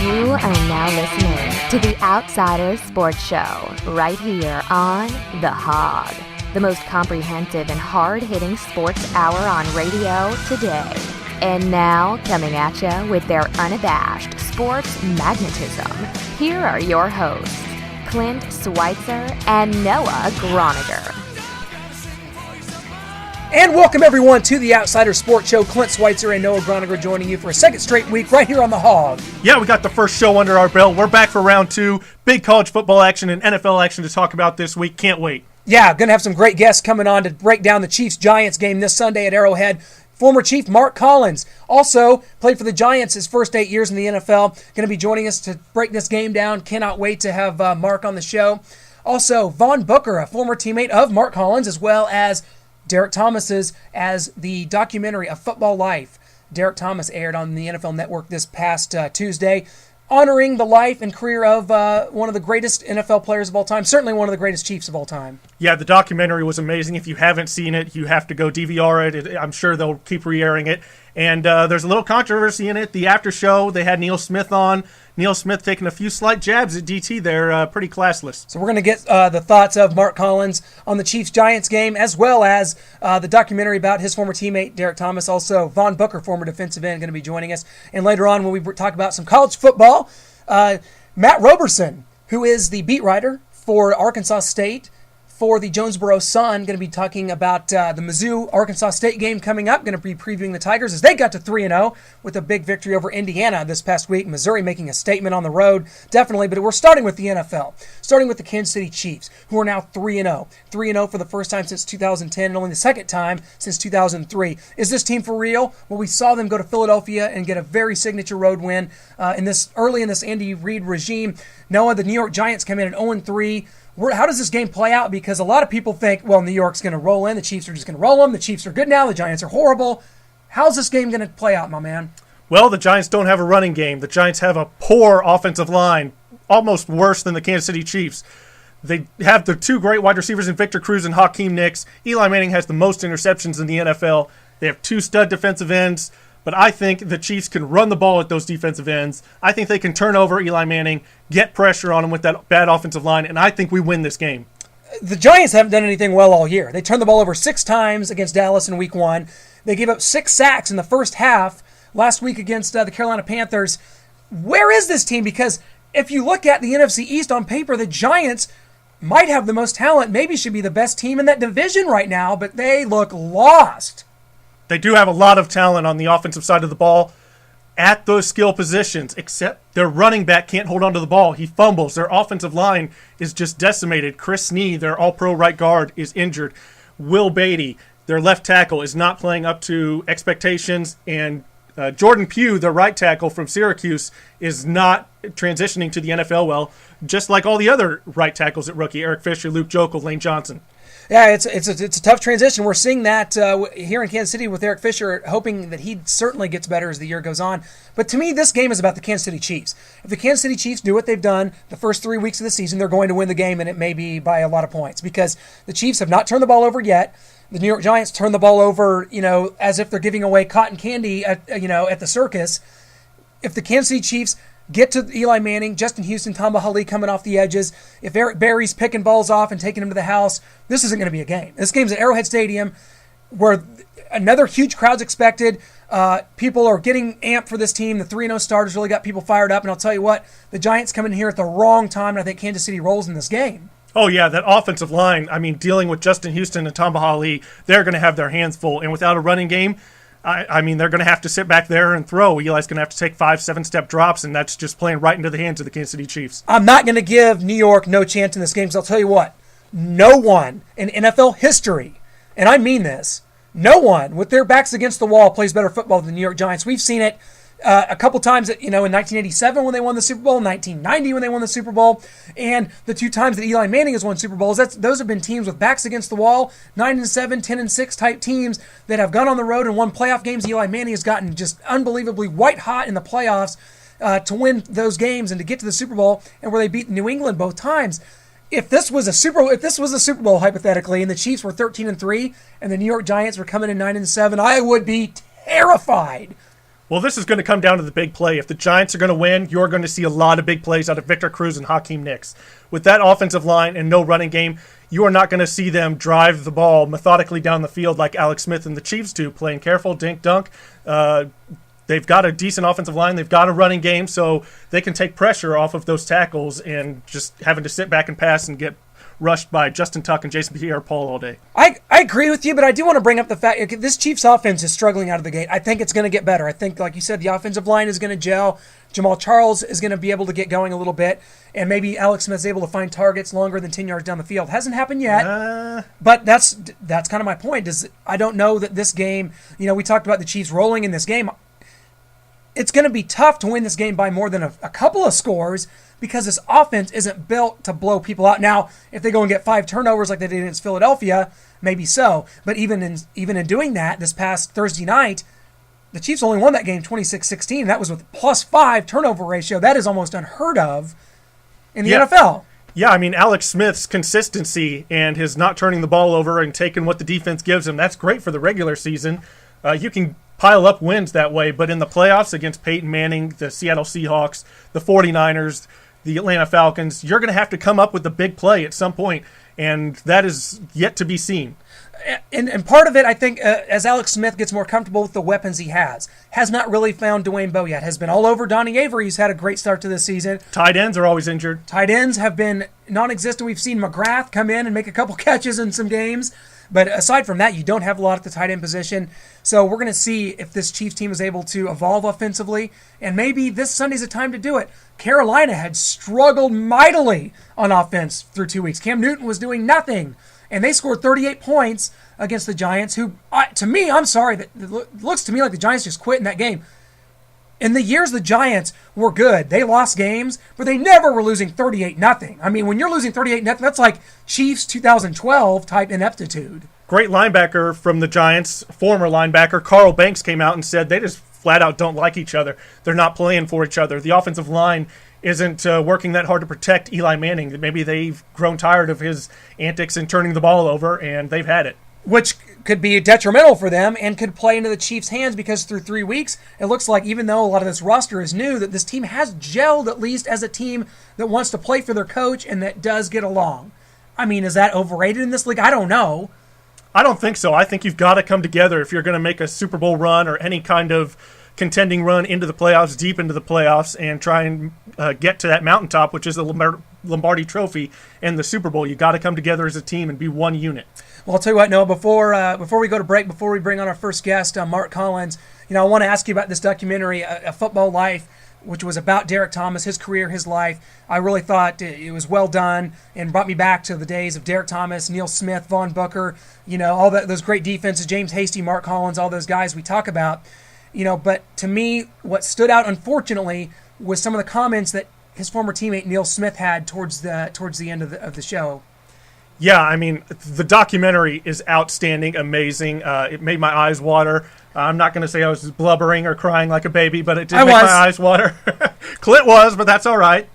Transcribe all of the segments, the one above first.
You are now listening to the Outsider Sports Show, right here on The Hog, the most comprehensive and hard-hitting sports hour on radio today. And now, coming at you with their unabashed sports magnetism, here are your hosts, Clint, Switzer, and Noah Groniger. And welcome everyone to the Outsider Sports Show. Clint, Switzer, and Noah Groniger joining you for a second straight week right here on The Hog. Yeah, we got the first show under our belt. We're back for round two. Big college football action and NFL action to talk about this week. Can't wait. Yeah, going to have some great guests coming on to break down the Chiefs-Giants game this Sunday at Arrowhead. Former Chief Mark Collins also played for the Giants his first 8 years in the NFL. Going to be joining us to break this game down. Cannot wait to have Mark on the show. Also, Vaughn Booker, a former teammate of Mark Collins, as well as Derek Thomas's, as the documentary A Football Life. Derek Thomas aired on the NFL Network this past Tuesday, honoring the life and career of one of the greatest NFL players of all time, certainly one of the greatest Chiefs of all time. Yeah, the documentary was amazing. If you haven't seen it, you have to go DVR it. I'm sure they'll keep re-airing it. And there's a little controversy in it. The after show, they had Neil Smith on. Neil Smith taking a few slight jabs at DT there, pretty classless. So we're going to get the thoughts of Mark Collins on the Chiefs-Giants game, as well as the documentary about his former teammate, Derek Thomas. Also, Vaughn Booker, former defensive end, going to be joining us. And later on, when we talk about some college football, Matt Roberson, who is the beat writer for Arkansas State, for the Jonesboro Sun, going to be talking about the Mizzou-Arkansas State game coming up. Going to be previewing the Tigers as they got to 3-0 with a big victory over Indiana this past week. Missouri making a statement on the road, definitely. But we're starting with the NFL, starting with the Kansas City Chiefs, who are now 3-0. 3-0 for the first time since 2010 and only the second time since 2003. Is this team for real? Well, we saw them go to Philadelphia and get a very signature road win early in this Andy Reid regime. Noah, the New York Giants come in at 0-3. How does this game play out? Because a lot of people think, well, New York's going to roll in. The Chiefs are just going to roll them. The Chiefs are good now. The Giants are horrible. How's this game going to play out, my man? Well, the Giants don't have a running game. The Giants have a poor offensive line, almost worse than the Kansas City Chiefs. They have the two great wide receivers in Victor Cruz and Hakeem Nicks. Eli Manning has the most interceptions in the NFL. They have two stud defensive ends. But I think the Chiefs can run the ball at those defensive ends. I think they can turn over Eli Manning, get pressure on him with that bad offensive line, and I think we win this game. The Giants haven't done anything well all year. They turned the ball over 6 times against Dallas in Week 1. They gave up 6 sacks in the first half last week against the Carolina Panthers. Where is this team? Because if you look at the NFC East on paper, the Giants might have the most talent, maybe should be the best team in that division right now, but they look lost. They do have a lot of talent on the offensive side of the ball at those skill positions, except their running back can't hold onto the ball. He fumbles. Their offensive line is just decimated. Chris Snee, their all-pro right guard, is injured. Will Beatty, their left tackle, is not playing up to expectations. And Jordan Pugh, their right tackle from Syracuse, is not transitioning to the NFL well, just like all the other right tackles at rookie, Eric Fisher, Luke Jokel, Lane Johnson. Yeah, it's a tough transition. We're seeing that here in Kansas City with Eric Fisher, hoping that he certainly gets better as the year goes on. But to me, this game is about the Kansas City Chiefs. If the Kansas City Chiefs do what they've done the first 3 weeks of the season, they're going to win the game, and it may be by a lot of points because the Chiefs have not turned the ball over yet. The New York Giants turn the ball over, as if they're giving away cotton candy at the circus. If the Kansas City Chiefs get to Eli Manning, Justin Houston, Tamba Hali coming off the edges, if Eric Berry's picking balls off and taking them to the house, this isn't going to be a game. This game's at Arrowhead Stadium where another huge crowd's expected. People are getting amped for this team. The 3-0 starters really got people fired up. And I'll tell you what, the Giants come in here at the wrong time, and I think Kansas City rolls in this game. Oh, yeah, that offensive line, dealing with Justin Houston and Tamba Hali, they're going to have their hands full. And without a running game, they're going to have to sit back there and throw. Eli's going to have to take 5-7-step drops, and that's just playing right into the hands of the Kansas City Chiefs. I'm not going to give New York no chance in this game, because I'll tell you what, no one in NFL history, and I mean this, no one with their backs against the wall plays better football than the New York Giants. We've seen it a couple times, in 1987 when they won the Super Bowl, 1990 when they won the Super Bowl, and the 2 times that Eli Manning has won Super Bowls. Those have been teams with backs against the wall, 9-7, 10-6 type teams that have gone on the road and won playoff games. Eli Manning has gotten just unbelievably white hot in the playoffs to win those games and to get to the Super Bowl, and where they beat New England both times. If this was a Super Bowl hypothetically, and the Chiefs were 13-3, and the New York Giants were coming in 9-7, I would be terrified Well, this is going to come down to the big play. If the Giants are going to win, you're going to see a lot of big plays out of Victor Cruz and Hakeem Nicks. With that offensive line and no running game, you are not going to see them drive the ball methodically down the field like Alex Smith and the Chiefs do, playing careful, dink, dunk. They've got a decent offensive line. They've got a running game, so they can take pressure off of those tackles and just having to sit back and pass and get rushed by Justin Tuck and Jason Pierre-Paul all day. I agree with you, but I do want to bring up the fact this Chiefs offense is struggling out of the gate. I think it's going to get better. I think, like you said, the offensive line is going to gel. Jamal Charles is going to be able to get going a little bit, and maybe Alex Smith is able to find targets longer than 10 yards down the field. Hasn't happened yet, but that's kind of my point. Is I don't know that this game, we talked about the Chiefs rolling in this game. It's going to be tough to win this game by more than a couple of scores because this offense isn't built to blow people out. Now, if they go and get 5 turnovers like they did against Philadelphia, maybe so. But even in doing that, this past Thursday night, the Chiefs only won that game 26-16. That was with +5 turnover ratio. That is almost unheard of in the NFL. Yeah, I mean, Alex Smith's consistency and his not turning the ball over and taking what the defense gives him, that's great for the regular season. You can pile up wins that way, but in the playoffs against Peyton Manning, the Seattle Seahawks, the 49ers, the Atlanta Falcons, you're going to have to come up with the big play at some point, and that is yet to be seen. And part of it, I think, as Alex Smith gets more comfortable with the weapons he has not really found Dwayne Bowe yet, has been all over Donnie Avery, who's had a great start to this season. Tight ends are always injured. Tight ends have been non-existent. We've seen McGrath come in and make a couple catches in some games. But aside from that, you don't have a lot at the tight end position. So we're going to see if this Chiefs team is able to evolve offensively. And maybe this Sunday's a time to do it. Carolina had struggled mightily on offense through 2 weeks. Cam Newton was doing nothing. And they scored 38 points against the Giants, who, to me, I'm sorry, it looks to me like the Giants just quit in that game. In the years the Giants were good, they lost games, but they never were losing 38-0. I mean, when you're losing 38-0, that's like Chiefs 2012 type ineptitude. Great linebacker from the Giants, former linebacker, Carl Banks came out and said they just flat out don't like each other. They're not playing for each other. The offensive line isn't working that hard to protect Eli Manning. Maybe they've grown tired of his antics and turning the ball over, and they've had it. Which could be detrimental for them and could play into the Chiefs' hands because through 3 weeks, it looks like even though a lot of this roster is new, that this team has gelled at least as a team that wants to play for their coach and that does get along. I mean, is that overrated in this league? I don't know. I don't think so. I think you've got to come together if you're going to make a Super Bowl run or any kind of contending run into the playoffs, deep into the playoffs, and try and get to that mountaintop, which is the Lombardi Trophy and the Super Bowl. You got to come together as a team and be one unit. Well, I'll tell you what, Noah, before we go to break, before we bring on our first guest, Mark Collins, I want to ask you about this documentary, A Football Life, which was about Derek Thomas, his career, his life. I really thought it was well done and brought me back to the days of Derek Thomas, Neil Smith, Von Booker, all those great defenses, James Hasty, Mark Collins, all those guys we talk about. But to me, what stood out, unfortunately, was some of the comments that his former teammate Neil Smith had towards the end of the show. Yeah, I mean, the documentary is outstanding, amazing. It made my eyes water. I'm not going to say I was blubbering or crying like a baby, but it did make my eyes water. Clint was, but that's all right.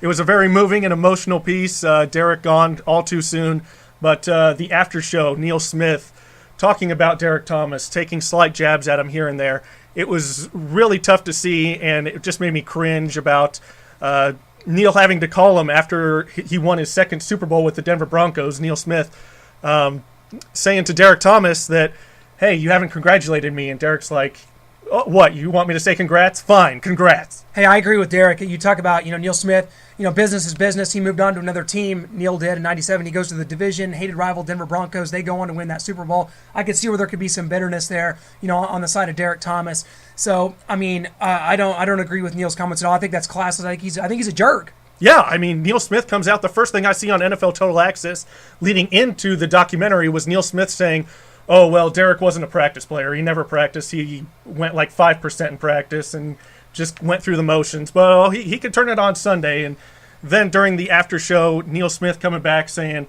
It was a very moving and emotional piece. Derek gone all too soon. But the after show, Neil Smith talking about Derek Thomas, taking slight jabs at him here and there. It was really tough to see, and it just made me cringe about Neil having to call him after he won his second Super Bowl with the Denver Broncos, Neil Smith, saying to Derek Thomas that, hey, you haven't congratulated me. And Derek's like, oh, what, you want me to say congrats? Fine, congrats. Hey, I agree with Derek. You talk about, Neil Smith, business is business. He moved on to another team. Neil did in 97. He goes to the division, hated rival Denver Broncos. They go on to win that Super Bowl. I could see where there could be some bitterness there, on the side of Derek Thomas. So, I mean, I don't agree with Neil's comments at all. I think that's classless. I think he's a jerk. Yeah, I mean, Neil Smith comes out. The first thing I see on NFL Total Access leading into the documentary was Neil Smith saying, oh, well, Derek wasn't a practice player. He never practiced. He went like 5% in practice and just went through the motions. But he could turn it on Sunday. And then during the after show, Neil Smith coming back saying,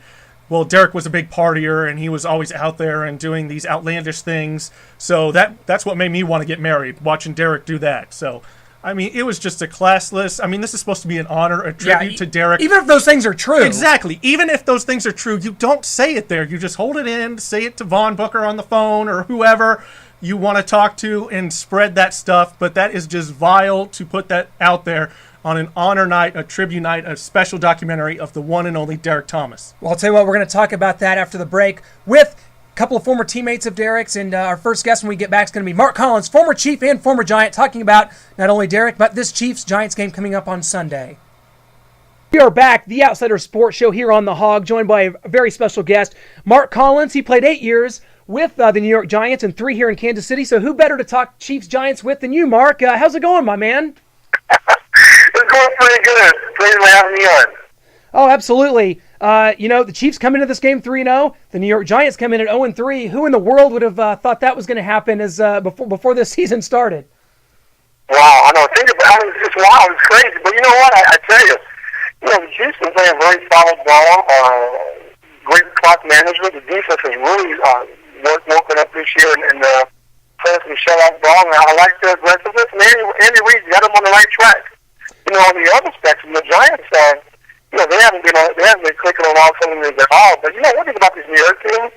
well, Derek was a big partier and he was always out there and doing these outlandish things. So that's what made me want to get married, watching Derek do that. So, I mean, it was just a classless. I mean, this is supposed to be an honor, a tribute to Derek. Even if those things are true. Exactly. Even if those things are true, you don't say it there. You just hold it in, say it to Von Booker on the phone or whoever. you want to talk to and spread that stuff, but that is just vile to put that out there on an honor night, a tribute night, a special documentary of the one and only Derek Thomas. Well, I'll tell you what, we're going to talk about that after the break with a couple of former teammates of Derek's, and our first guest when we get back is going to be Mark Collins, former Chief and former Giant, talking about not only Derek, but this Chiefs-Giants game coming up on Sunday. We are back, the Outsider Sports Show here on The Hog, joined by a very special guest, Mark Collins. He played 8 years with the New York Giants and 3 here in Kansas City, so who better to talk Chiefs-Giants with than you, Mark? How's it going, my man? It's going pretty good. Please have me on. Oh, absolutely. The Chiefs come into this game 3-0. The New York Giants come in at 0-3. Who in the world would have thought that was going to happen as before this season started? Wow, I know. Think about it. It's just wild. It's crazy. But you know what? I tell you, the Chiefs been playing very solid ball. Great clock management. The defense has really woken up this year and playing some shutout ball. And I like their aggressiveness. And Andy Reid got them on the right track. On the other spectrum, the Giants, they haven't been clicking on all cylinders at all. But one thing about this New York team,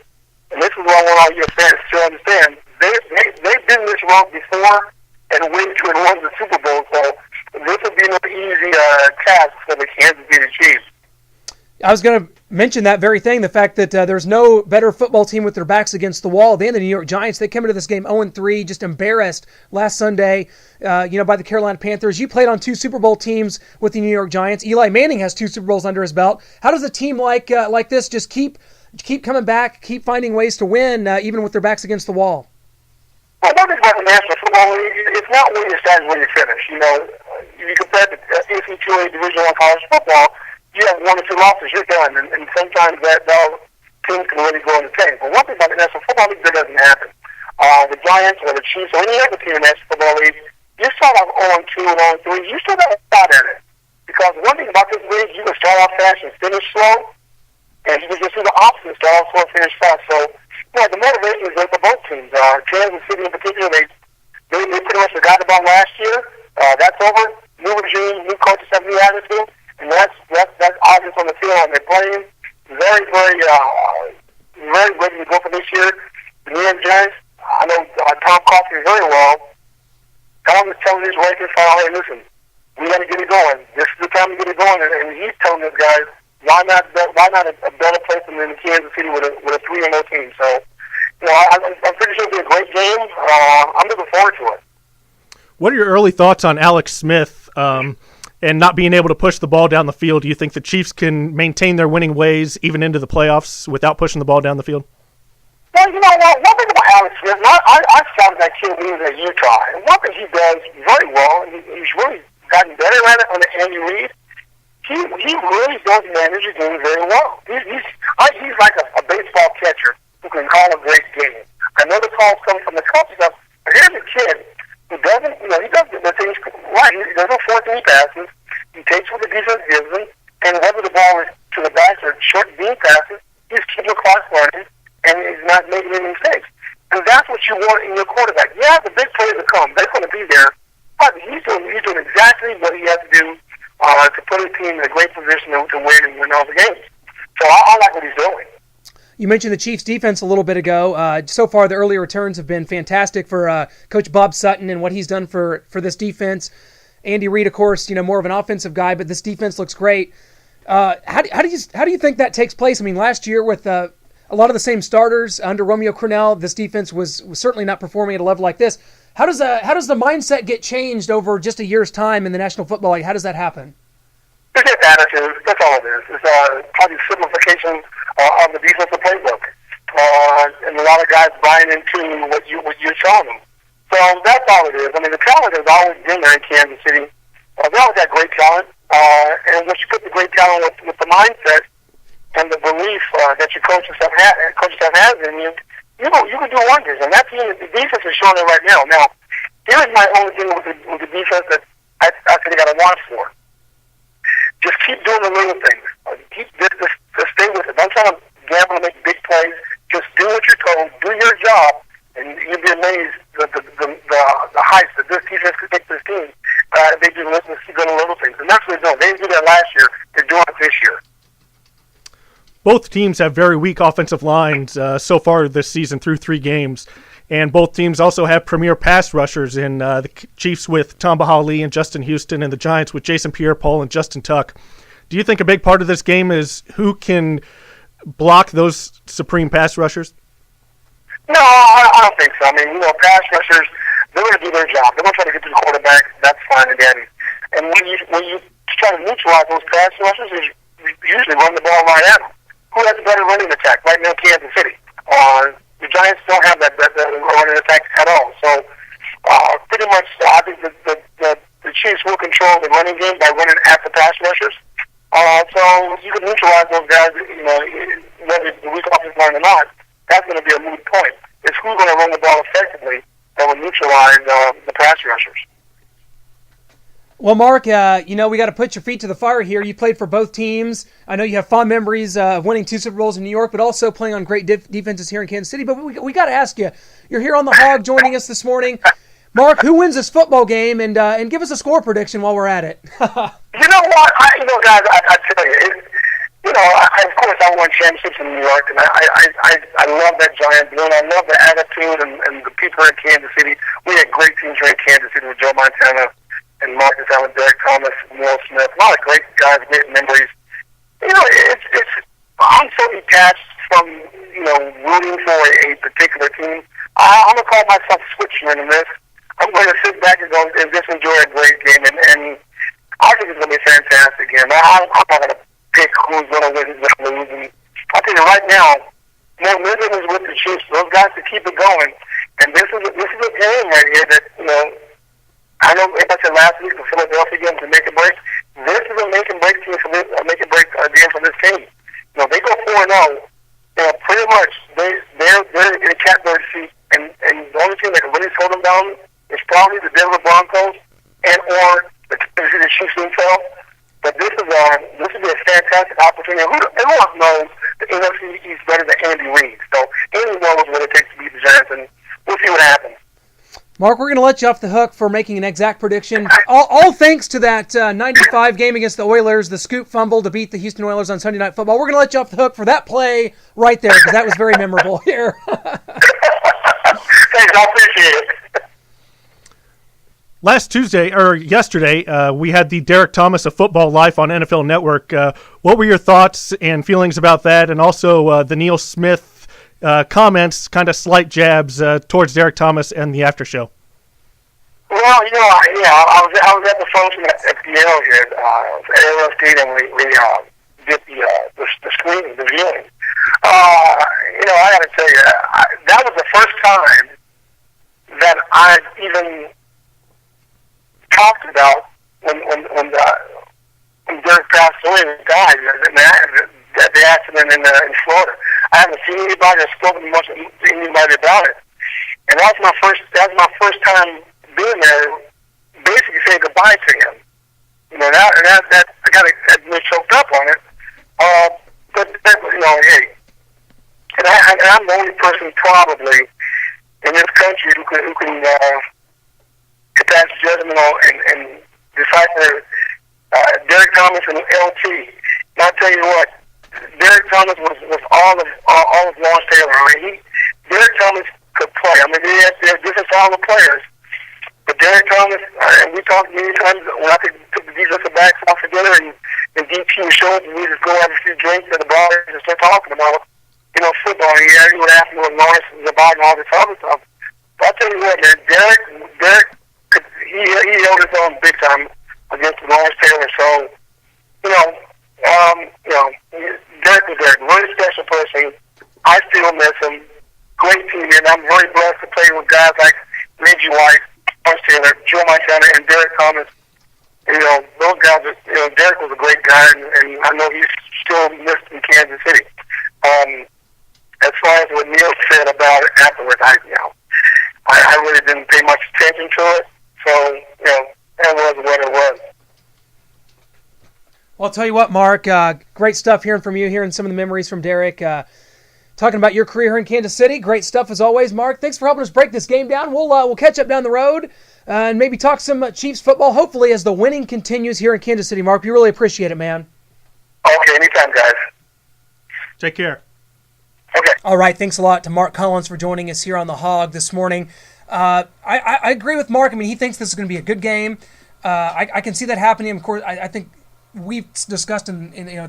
and this is what I want all your fans to understand, they've been this wrong before and won the Super Bowl. So this will be no easy task for the Kansas City Chiefs. I was going to mention that very thing, the fact that there's no better football team with their backs against the wall than the New York Giants. They came into this game 0-3, just embarrassed last Sunday, by the Carolina Panthers. You played on 2 Super Bowl teams with the New York Giants. Eli Manning has 2 Super Bowls under his belt. How does a team like this just keep coming back, keep finding ways to win, even with their backs against the wall? Well, one thing about the National Football League, it's not where you start and where you finish. You compare it to NCAA Division I college football, you have 1 or 2 losses, you're done, and sometimes that teams can really go in the tank. But one thing about the National Football League, that doesn't happen. The Giants or the Chiefs or any other team in the National Football League, you start off 0-2 and 0-3, you still got to start at it. Because one thing about this league, you can start off fast and finish slow, and you can just do the opposite, start off slow and finish fast. So, the motivation is there for both teams. Kansas City in particular, they pretty much forgot about last year. That's over. New regime, new coaches have new attitude. And that's obvious on the field, and they're playing very, very, very ready to go for this year. The New York Giants, I know Tom Coughlin very well. Tom is telling his Lakers, hey, listen, we got to get it going. This is the time to get it going, and he's telling those guys, why not a better place than in Kansas City with a 3-0 team? So, I'm pretty sure it'll be a great game. I'm looking forward to it. What are your early thoughts on Alex Smith? And not being able to push the ball down the field, do you think the Chiefs can maintain their winning ways even into the playoffs without pushing the ball down the field? Well, you know what? One thing about Alex Smith, I scouted that kid when he was at Utah, and one thing he does very well, and he's really gotten better at it under Andy Reid, he really does manage the game very well. He's like a baseball catcher who can call a great game. I know the calls come from the coaching stuff, but here's a kid who doesn't, he does the things right. He doesn't force any passes. He takes what the defense gives him, and whether the ball is to the back or short beam passes, he's keeping the clock running, and he's not making any mistakes. And that's what you want in your quarterback. Yeah, the big players will come. They're going to be there, but he's doing exactly what he has to do to put his team in a great position to win and win all the games. So I like what he's doing. You mentioned the Chiefs' defense a little bit ago. So far, the early returns have been fantastic for Coach Bob Sutton and what he's done for this defense. Andy Reid, of course, more of an offensive guy, but this defense looks great. How do you think that takes place? I mean, last year with a lot of the same starters under Romeo Crennel, this defense was certainly not performing at a level like this. How does the mindset get changed over just a year's time in the National Football League? How does that hapen? It's just attitude. That's all it is. It's probably simplification of the defensive playbook, and a lot of guys buying into what you're showing them. So that's all it is. I mean, the talent has always been there in Kansas City. They always got great talent, and once you put the great talent with the mindset and the belief that your coaches have had in you, you can do wonders. And that team, the defense is showing it right now. Now, here's my only thing with the defense that I think they got to watch for. Just keep doing the little things. Just stay with it. Don't try to gamble and make big plays. Just do what you're told. Do your job, and you'll be amazed the heights that this defense could take this team. They do the little things, and that's what they're doing. They didn't do that last year. They're doing it this year. Both teams have very weak offensive lines so far this season through 3 games. And both teams also have premier pass rushers in the Chiefs with Tom Bahali and Justin Houston, and the Giants with Jason Pierre-Paul and Justin Tuck. Do you think a big part of this game is who can block those supreme pass rushers? No, I don't think so. I mean, pass rushers, they're going to do their job. They're going to try to get to the quarterback. That's fine and dandy. And when you try to neutralize those pass rushers, you usually run the ball right at them. Who has a better running attack? Right now, Kansas City. The Giants don't have that running attack at all. So, pretty much, I think the Chiefs will control the running game by running at the pass rushers. So you can neutralize those guys, whether the weak offensive line or not. That's going to be a moot point. It's who's going to run the ball effectively that will neutralize the pass rushers. Well, Mark, we got to put your feet to the fire here. You played for both teams. I know you have fond memories of winning 2 Super Bowls in New York, but also playing on great defenses here in Kansas City. But we got to ask you, you're here on the Hog joining us this morning. Mark, who wins this football game? And give us a score prediction while we're at it. You know what? Guys, I tell you, of course I won championships in New York, and I love that Giant blue, and I love the attitude and the people in Kansas City. We had great teams here in Kansas City with Joe Montana and Marcus Allen, Derek Thomas, Will Smith, a lot of great guys, great memories. I'm so detached from, rooting for a particular team. I'm going to call myself Switzer in this. I'm going to sit back and go and just enjoy a great game, and I think it's going to be a fantastic game. I'm not going to pick who's going to win, who's going to lose. And I think right now, momentum is with the Chiefs. Those guys to keep it going, and this is a game right here that I know, like I said last week, the Philadelphia game to make a break. This is a make and break team for this, game for this team. They go 4-0. Pretty much they're in a catbird seat, and the only team that can really slow them down is probably the Denver Broncos or the Kansas City Chiefs themselves. But this would be a fantastic opportunity. Everyone knows the NFC East better than Andy Reid, so Andy knows what it takes to beat the Giants, and we'll see what happens. Mark, we're going to let you off the hook for making an exact prediction. All thanks to that 95 game against the Oilers, the scoop fumble to beat the Houston Oilers on Sunday Night Football. We're going to let you off the hook for that play right there, because that was very memorable here. Thanks, I appreciate it. Yesterday, we had the Derek Thomas of Football Life on NFL Network. What were your thoughts and feelings about that, and also the Neil Smith comments, kind of slight jabs towards Derek Thomas and the after show? Well, I was at the function at the Yale here at AOL Stadium. We did the screening, the viewing. I got to tell you, that was the first time that I've even talked about when Derek passed away, and died, the accident in Florida. I haven't seen anybody or spoken much to anybody about it, and that was my first time being there, basically saying goodbye to him. That I got to choked up on it. But hey, and I'm the only person probably in this country who can pass judgment on and decipher Derek Thomas and LT. And I'll tell you what, Derek Thomas was all of Lawrence Taylor. I mean, Derek Thomas could play. I mean, they're different style of players. But Derek Thomas, and we talked many times when I took the defensive backs off for dinner and DP showed and we just go have a few drinks at the bar and just start talking about, football. He would ask me what Lawrence is about and all this other stuff. But I'll tell you what, man, Derek, he held his own big time against Lawrence Taylor. So, Derek was there, very special person. I still miss him. Great team, and I'm very blessed to play with guys like Reggie White, Lawrence Taylor, Joe Montana, and Derek Thomas. Those guys are, Derek was a great guy, and I know he's still missed in Kansas City. As far as what Neil said about it afterwards, I really didn't pay much attention to it. So, that was what it was. Well, I'll tell you what, Mark, great stuff hearing from you, hearing some of the memories from Derek, talking about your career here in Kansas City. Great stuff as always, Mark. Thanks for helping us break this game down. We'll catch up down the road and maybe talk some Chiefs football, hopefully, as the winning continues here in Kansas City, Mark. We really appreciate it, man. Okay, anytime, guys. Take care. Okay. All right. Thanks a lot to Mark Collins for joining us here on the Hog this morning. I agree with Mark. I mean, he thinks this is going to be a good game. I can see that happening. Of course, I think we've discussed at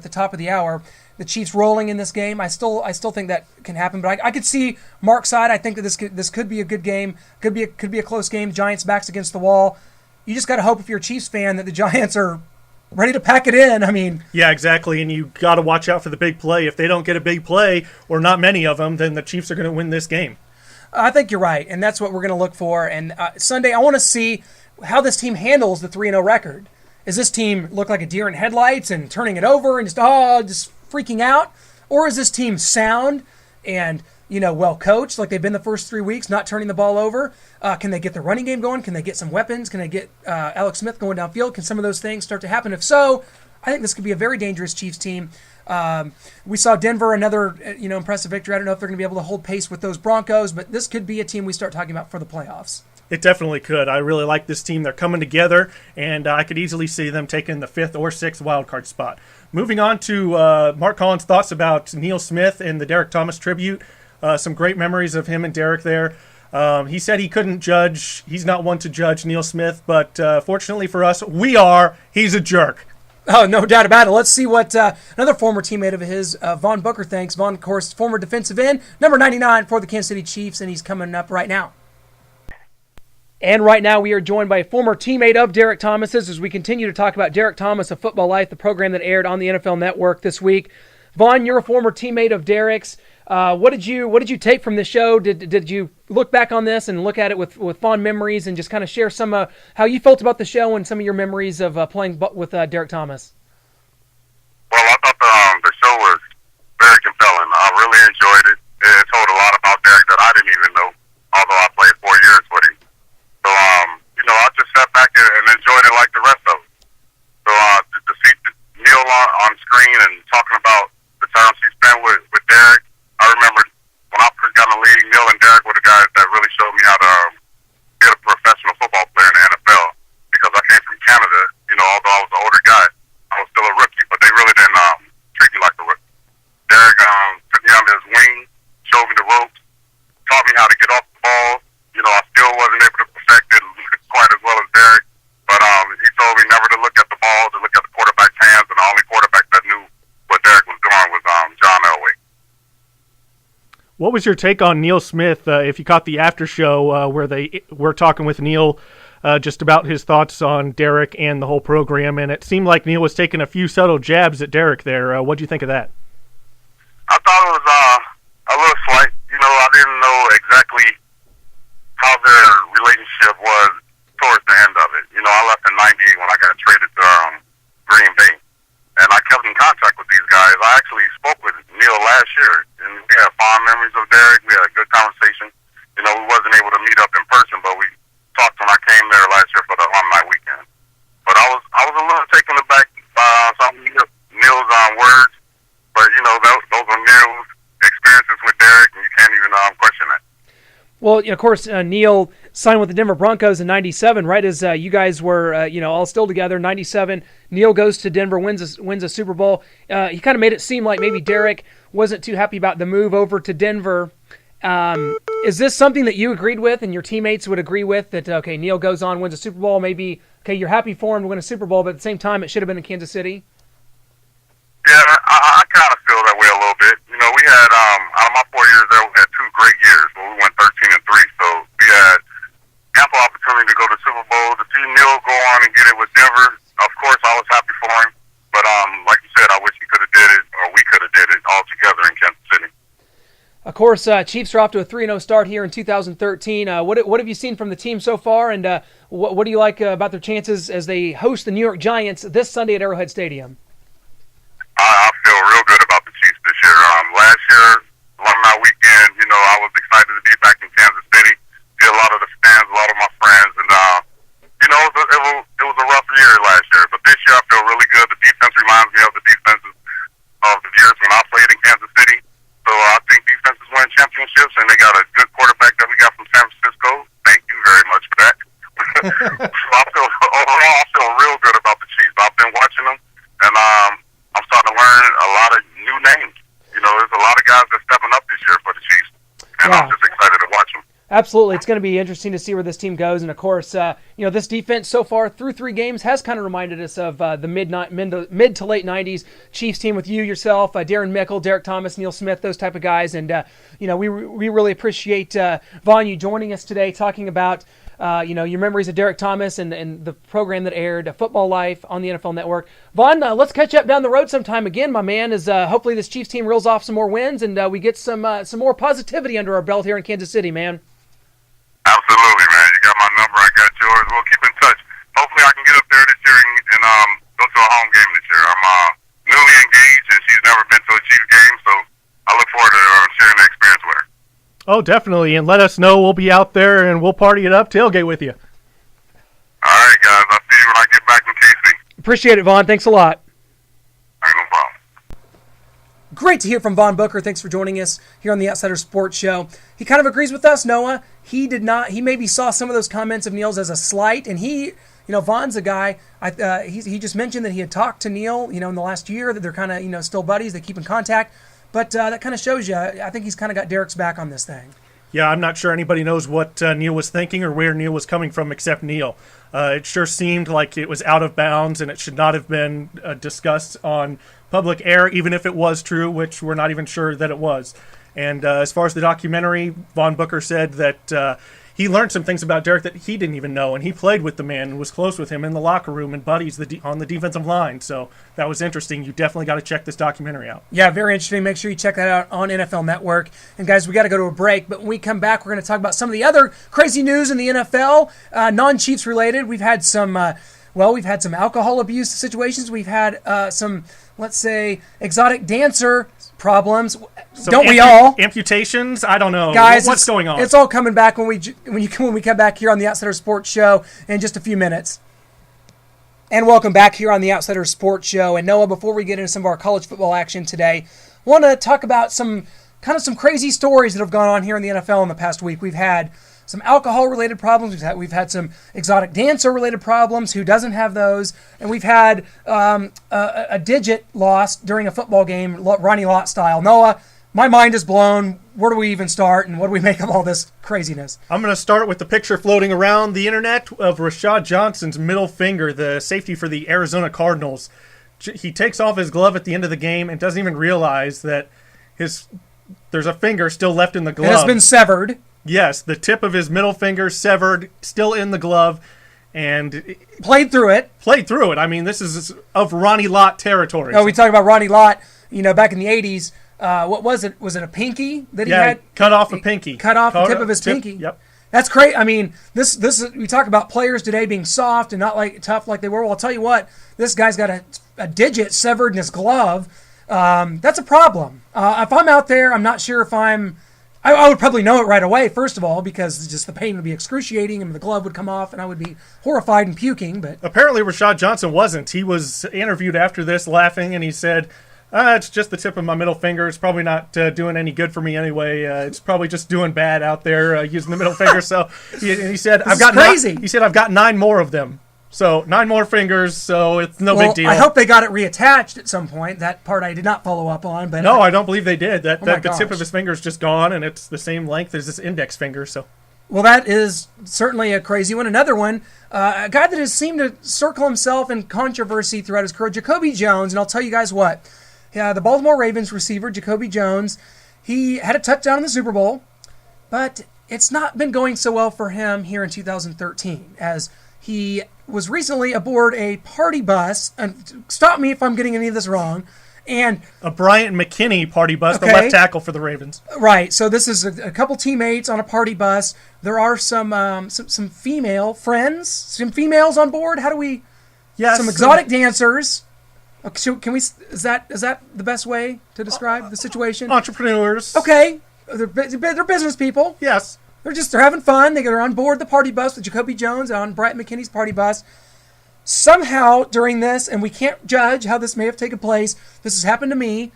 the top of the hour the Chiefs rolling in this game. I still think that can happen, but I could see Mark's side. I think that this could be a good game. Could be a close game. Giants backs against the wall. You just got to hope if you're a Chiefs fan that the Giants are ready to pack it in. I mean, yeah, exactly. And you got to watch out for the big play. If they don't get a big play or not many of them, then the Chiefs are going to win this game. I think you're right, and that's what we're going to look for. And Sunday, I want to see how this team handles the 3-0 record. Does this team look like a deer in headlights and turning it over and just freaking out? Or is this team sound and, well coached like they've been the first 3 weeks, not turning the ball over? Can they get the running game going? Can they get some weapons? Can they get Alex Smith going downfield? Can some of those things start to happen? If so, I think this could be a very dangerous Chiefs team. We saw Denver, another impressive victory. I don't know if they're going to be able to hold pace with those Broncos, but this could be a team we start talking about for the playoffs. It definitely could. I really like this team. They're coming together, and I could easily see them taking the 5th or 6th wildcard spot. Moving on to Mark Collins' thoughts about Neil Smith and the Derek Thomas tribute. Some great memories of him and Derek there. He said he couldn't judge. He's not one to judge Neil Smith, but fortunately for us, we are. He's a jerk. Oh, no doubt about it. Let's see what another former teammate of his, Von Booker, thinks. Von, of course, former defensive end, number 99 for the Kansas City Chiefs, and he's coming up right now. And right now we are joined by a former teammate of Derek Thomas's as we continue to talk about Derek Thomas, A Football Life, the program that aired on the NFL Network this week. Vaughn, you're a former teammate of Derek's. What did you take from this show? Did you look back on this and look at it with fond memories and just kind of share some how you felt about the show and some of your memories of playing with Derek Thomas? Well, I thought the show was very compelling. I really enjoyed it. It told a lot about Derek that I didn't even know, although I played 4 years with him. So, I just sat back and enjoyed it like the rest of it. So, to see Neil on screen and talking about the time he spent with Derek, I remember when I first got in the league, Neil and Derek were the guys that really showed me how to be a professional football player in the NFL. Because I came from Canada, although I was an older guy, I was still a rookie, but they really didn't treat me like a rookie. Derek took me under his wing, showed me the ropes, taught me how to get off the ball. I still wasn't able to perfect it quite as well as Derek, but he told me never to look at the ball, to look at the quarterback's hands, and the only quarterback that knew what Derek was doing was John Elway. What was your take on Neil Smith, if you caught the after show where they were talking with Neil just about his thoughts on Derek and the whole program, and it seemed like Neil was taking a few subtle jabs at Derek there. What do you think of that? I thought it was a little slight. I didn't know exactly how their relationship was towards the end of it. I left in '98 when I got traded to Green Bay, and I kept in contact with these guys. I actually spoke with Neil last year, and we had fond memories of Derek. We had a good conversation. We wasn't able to meet up in person, but we talked when I came there last year for the alumni weekend. But I was a little taken aback by some of Neil's words, but those are Neil's experiences with Derek, and you can't even question that. Well, of course, Neil signed with the Denver Broncos in '97, right as you guys were, all still together. '97, Neil goes to Denver, wins a Super Bowl. He kind of made it seem like maybe Derek wasn't too happy about the move over to Denver. Is this something that you agreed with and your teammates would agree with, that, okay, Neil goes on, wins a Super Bowl, maybe, okay, you're happy for him to win a Super Bowl, but at the same time, it should have been in Kansas City? Yeah, I kind of feel that way a little bit. We had, out of my 4 years there, we had 2 great years where we went 13-3, so we had ample opportunity to go to the Super Bowl. To see Neil go on and get it with Denver, of course, I was happy for him, but like you said, I wish he could have did it, or we could have did it all together in Kansas City. Of course, Chiefs are off to a 3-0 start here in 2013. What have you seen from the team so far, and what do you like about their chances as they host the New York Giants this Sunday at Arrowhead Stadium? I feel real good about the Chiefs this year. Last year, alumni weekend, I was excited to be back in Kansas City, see a lot of the fans, a lot of my friends, and it was a rough year last year. But this year, I feel really good. The defense reminds me of the defenses of the years when I played in Kansas City. So I think defenses win championships, and they got a good quarterback that we got from San Francisco. Thank you very much for that. So overall, I feel real good about the Chiefs. I've been watching them, and Absolutely. It's going to be interesting to see where this team goes. And, of course, this defense so far through 3 games has kind of reminded us of the mid to late 90s Chiefs team with you, yourself, Darren Mickle, Derek Thomas, Neil Smith, those type of guys. And, we really appreciate, Vaughn, you joining us today talking about, your memories of Derek Thomas and the program that aired, Football Life on the NFL Network. Vaughn, let's catch up down the road sometime again, my man, as hopefully this Chiefs team reels off some more wins and we get some more positivity under our belt here in Kansas City, man. Absolutely, man. You got my number. I got yours. We'll keep in touch. Hopefully, I can get up there this year and go to a home game this year. I'm newly engaged, and she's never been to a Chiefs game, so I look forward to sharing the experience with her. Oh, definitely. And let us know. We'll be out there, and we'll party it up, tailgate with you. All right, guys. I'll see you when I get back from KC. Appreciate it, Vaughn. Thanks a lot. All right, no problem. Great to hear from Vaughn Booker. Thanks for joining us here on the Outsider Sports Show. He kind of agrees with us, Noah. He maybe saw some of those comments of Neil's as a slight, and Vaughn's a guy, he just mentioned that he had talked to Neil, in the last year, that they're kind of, still buddies, they keep in contact, but that kind of shows you, I think he's kind of got Derek's back on this thing. Yeah, I'm not sure anybody knows what Neil was thinking or where Neil was coming from except Neil. It sure seemed like it was out of bounds and it should not have been discussed on public air, even if it was true, which we're not even sure that it was. And as far as the documentary, Vaughn Booker said that he learned some things about Derek that he didn't even know, and he played with the man and was close with him in the locker room and buddies on the defensive line. So that was interesting. You definitely got to check this documentary out. Yeah, very interesting. Make sure you check that out on NFL Network. And guys, we got to go to a break, but when we come back, we're going to talk about some of the other crazy news in the NFL, non-Chiefs related. We've had some alcohol abuse situations. We've had some, let's say, exotic dancer problems. So don't we all? Amputations? I don't know. Guys, what's going on? It's all coming back when we come back here on the Outsider Sports Show in just a few minutes. And welcome back here on the Outsider Sports Show. And Noah, before we get into some of our college football action today, I want to talk about some crazy stories that have gone on here in the NFL in the past week. We've had some alcohol-related problems. We've had some exotic dancer-related problems. Who doesn't have those? And we've had a digit lost during a football game, Ronnie Lott style. Noah, my mind is blown. Where do we even start, and what do we make of all this craziness? I'm going to start with the picture floating around the internet of Rashad Johnson's middle finger, the safety for the Arizona Cardinals. He takes off his glove at the end of the game and doesn't even realize that there's a finger still left in the glove. It has been severed. Yes, the tip of his middle finger severed, still in the glove, and played through it. I mean, this is of Ronnie Lott territory. Oh, we talk about Ronnie Lott, back in the 80s. What was it? Was it a pinky that he had? Cut off a pinky. Cut off the tip of his pinky. Yep. That's crazy. I mean, this is, we talk about players today being soft and not tough like they were. Well, I'll tell you what, this guy's got a digit severed in his glove. That's a problem. If I'm out there, I'm not sure if I would probably know it right away, first of all, because just the pain would be excruciating and the glove would come off and I would be horrified and puking. But apparently Rashad Johnson wasn't. He was interviewed after this laughing, and he said, it's just the tip of my middle finger. It's probably not doing any good for me anyway. It's probably just doing bad out there using the middle finger. So he said, I've got 9 more of them. So 9 more fingers, so it's no big deal. I hope they got it reattached at some point. That part I did not follow up on. But no, I don't believe they did. The tip of his finger is just gone, and it's the same length as his index finger. So, well, that is certainly a crazy one. Another one, a guy that has seemed to circle himself in controversy throughout his career, Jacoby Jones. And I'll tell you guys what, the Baltimore Ravens receiver, Jacoby Jones, he had a touchdown in the Super Bowl, but it's not been going so well for him here in 2013, as he was recently aboard a party bus, and stop me if I'm getting any of this wrong, and a Bryant McKinney party bus, the left tackle for the Ravens. Right, so this is a couple teammates on a party bus. There are some female friends, some females on board. How do we? Yes, some exotic dancers. Okay, so can we? Is that the best way to describe the situation? Entrepreneurs. Okay, they're business people. Yes. They're having fun. They're on board the party bus with Jacoby Jones on Bryant McKinney's party bus. Somehow during this, and we can't judge how this may have taken place, this has happened to me,